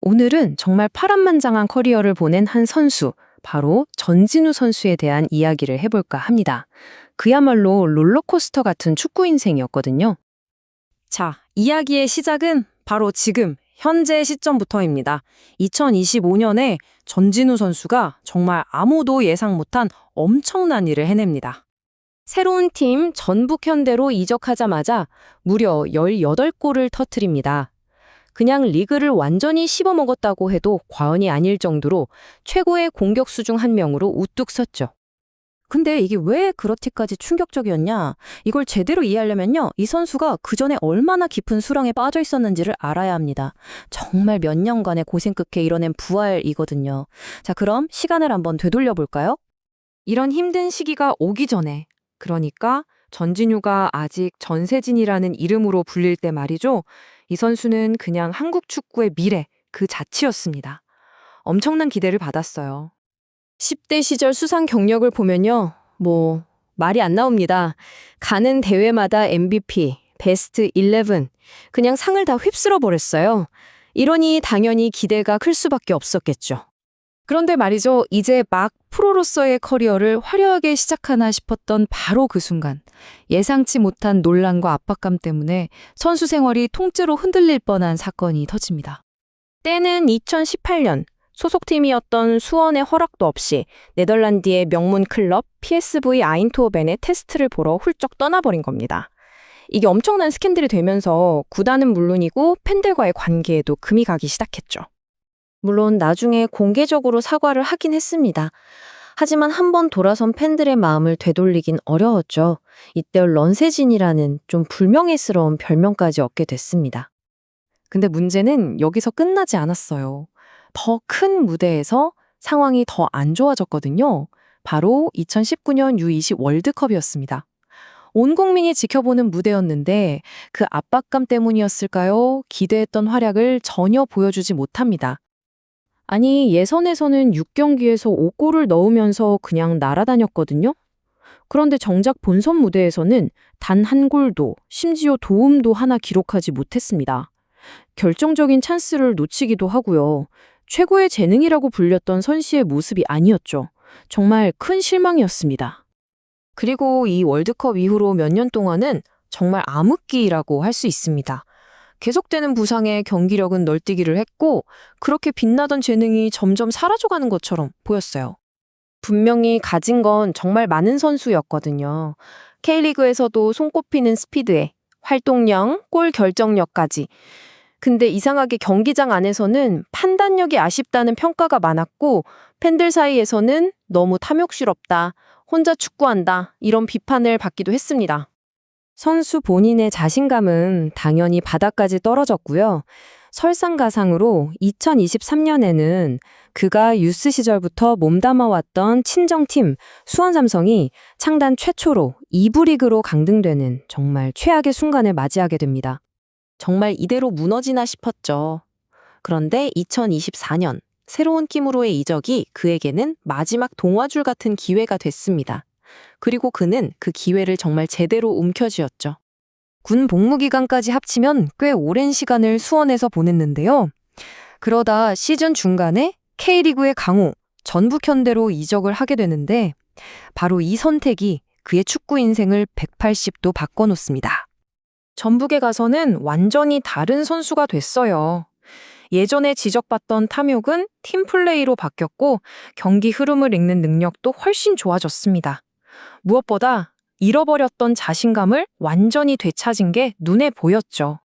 오늘은 정말 파란만장한 커리어를 보낸 한 선수, 바로 전진우 선수에 대한 이야기를 해볼까 합니다. 그야말로 롤러코스터 같은 축구 인생이었거든요. 자, 이야기의 시작은 바로 지금, 현재 시점부터입니다. 2025년에 전진우 선수가 정말 아무도 예상 못한 엄청난 일을 해냅니다. 새로운 팀 전북현대로 이적하자마자 무려 18골을 터뜨립니다. 그냥 리그를 완전히 씹어먹었다고 해도 과언이 아닐 정도로 최고의 공격수 중 한 명으로 우뚝 섰죠. 근데 이게 왜 그렇게까지 충격적이었냐? 이걸 제대로 이해하려면요, 이 선수가 그전에 얼마나 깊은 수렁에 빠져 있었는지를 알아야 합니다. 정말 몇 년간의 고생 끝에 이뤄낸 부활이거든요. 자, 그럼 시간을 한번 되돌려 볼까요? 이런 힘든 시기가 오기 전에, 그러니까 전진우가 아직 전세진이라는 이름으로 불릴 때 말이죠. 이 선수는 그냥 한국 축구의 미래 그 자체였습니다. 엄청난 기대를 받았어요. 10대 시절 수상 경력을 보면요, 말이 안 나옵니다. 가는 대회마다 MVP, 베스트 11, 그냥 상을 다 휩쓸어 버렸어요. 이러니 당연히 기대가 클 수밖에 없었겠죠. 그런데 말이죠, 이제 막 프로로서의 커리어를 화려하게 시작하나 싶었던 바로 그 순간, 예상치 못한 논란과 압박감 때문에 선수 생활이 통째로 흔들릴 뻔한 사건이 터집니다. 때는 2018년, 소속팀이었던 수원의 허락도 없이 네덜란드의 명문 클럽 PSV 아인트호벤의 테스트를 보러 훌쩍 떠나버린 겁니다. 이게 엄청난 스캔들이 되면서 구단은 물론이고 팬들과의 관계에도 금이 가기 시작했죠. 물론 나중에 공개적으로 사과를 하긴 했습니다. 하지만 한번 돌아선 팬들의 마음을 되돌리긴 어려웠죠. 이때 런세진이라는 좀 불명예스러운 별명까지 얻게 됐습니다. 근데 문제는 여기서 끝나지 않았어요. 더 큰 무대에서 상황이 더 안 좋아졌거든요. 바로 2019년 U20 월드컵이었습니다. 온 국민이 지켜보는 무대였는데 그 압박감 때문이었을까요? 기대했던 활약을 전혀 보여주지 못합니다. 아니, 예선에서는 6경기에서 5골을 넣으면서 그냥 날아다녔거든요. 그런데 정작 본선 무대에서는 단 한 골도, 심지어 도움도 하나 기록하지 못했습니다. 결정적인 찬스를 놓치기도 하고요. 최고의 재능이라고 불렸던 선씨의 모습이 아니었죠. 정말 큰 실망이었습니다. 그리고 이 월드컵 이후로 몇 년 동안은 정말 암흑기라고 할 수 있습니다. 계속되는 부상에 경기력은 널뛰기를 했고 그렇게 빛나던 재능이 점점 사라져가는 것처럼 보였어요. 분명히 가진 건 정말 많은 선수였거든요. K리그에서도 손꼽히는 스피드에 활동량, 골 결정력까지. 근데 이상하게 경기장 안에서는 판단력이 아쉽다는 평가가 많았고 팬들 사이에서는 너무 탐욕스럽다, 혼자 축구한다 이런 비판을 받기도 했습니다. 선수 본인의 자신감은 당연히 바닥까지 떨어졌고요. 설상가상으로 2023년에는 그가 유스 시절부터 몸담아왔던 친정팀 수원삼성이 창단 최초로 2부 리그로 강등되는 정말 최악의 순간을 맞이하게 됩니다. 정말 이대로 무너지나 싶었죠. 그런데 2024년 새로운 끼무로의 이적이 그에게는 마지막 동화줄 같은 기회가 됐습니다. 그리고 그는 그 기회를 정말 제대로 움켜쥐었죠. 군 복무 기간까지 합치면 꽤 오랜 시간을 수원에서 보냈는데요. 그러다 시즌 중간에 K리그의 강호, 전북현대로 이적을 하게 되는데 바로 이 선택이 그의 축구 인생을 180도 바꿔놓습니다. 전북에 가서는 완전히 다른 선수가 됐어요. 예전에 지적받던 탐욕은 팀플레이로 바뀌었고 경기 흐름을 읽는 능력도 훨씬 좋아졌습니다. 무엇보다 잃어버렸던 자신감을 완전히 되찾은 게 눈에 보였죠.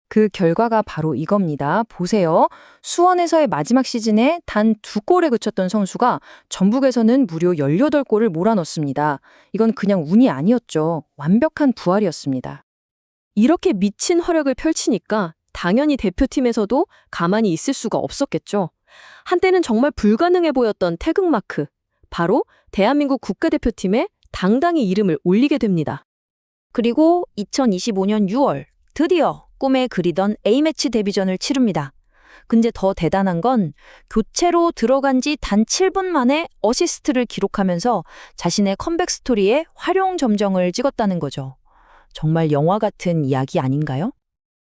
그 결과가 바로 이겁니다. 보세요. 수원에서의 마지막 시즌에 단 2골에 그쳤던 선수가 전북에서는 무려 18골을 몰아넣습니다. 이건 그냥 운이 아니었죠. 완벽한 부활이었습니다. 이렇게 미친 활약을 펼치니까 당연히 대표팀에서도 가만히 있을 수가 없었겠죠. 한때는 정말 불가능해 보였던 태극마크, 바로 대한민국 국가대표팀에 당당히 이름을 올리게 됩니다. 그리고 2025년 6월 드디어 꿈에 그리던 A매치 데뷔전을 치릅니다. 근데 더 대단한 건 교체로 들어간 지 단 7분 만에 어시스트를 기록하면서 자신의 컴백 스토리에 활용 점정을 찍었다는 거죠. 정말 영화 같은 이야기 아닌가요?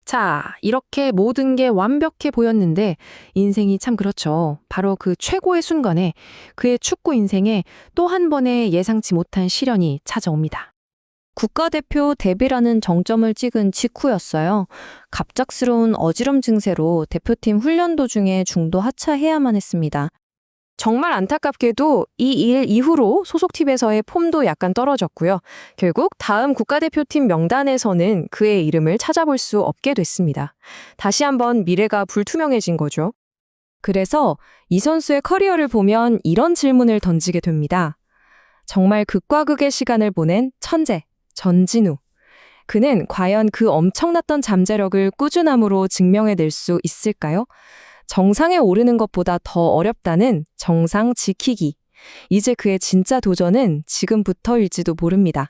자, 이렇게 모든 게 완벽해 보였는데 인생이 참 그렇죠. 바로 그 최고의 순간에 그의 축구 인생에 또 한 번의 예상치 못한 시련이 찾아옵니다. 국가대표 데뷔라는 정점을 찍은 직후였어요. 갑작스러운 어지럼 증세로 대표팀 훈련 도중에 중도 하차해야만 했습니다. 정말 안타깝게도 이 일 이후로 소속팀에서의 폼도 약간 떨어졌고요. 결국 다음 국가대표팀 명단에서는 그의 이름을 찾아볼 수 없게 됐습니다. 다시 한번 미래가 불투명해진 거죠. 그래서 이 선수의 커리어를 보면 이런 질문을 던지게 됩니다. 정말 극과 극의 시간을 보낸 천재, 전진우. 그는 과연 그 엄청났던 잠재력을 꾸준함으로 증명해낼 수 있을까요? 정상에 오르는 것보다 더 어렵다는 정상 지키기. 이제 그의 진짜 도전은 지금부터일지도 모릅니다.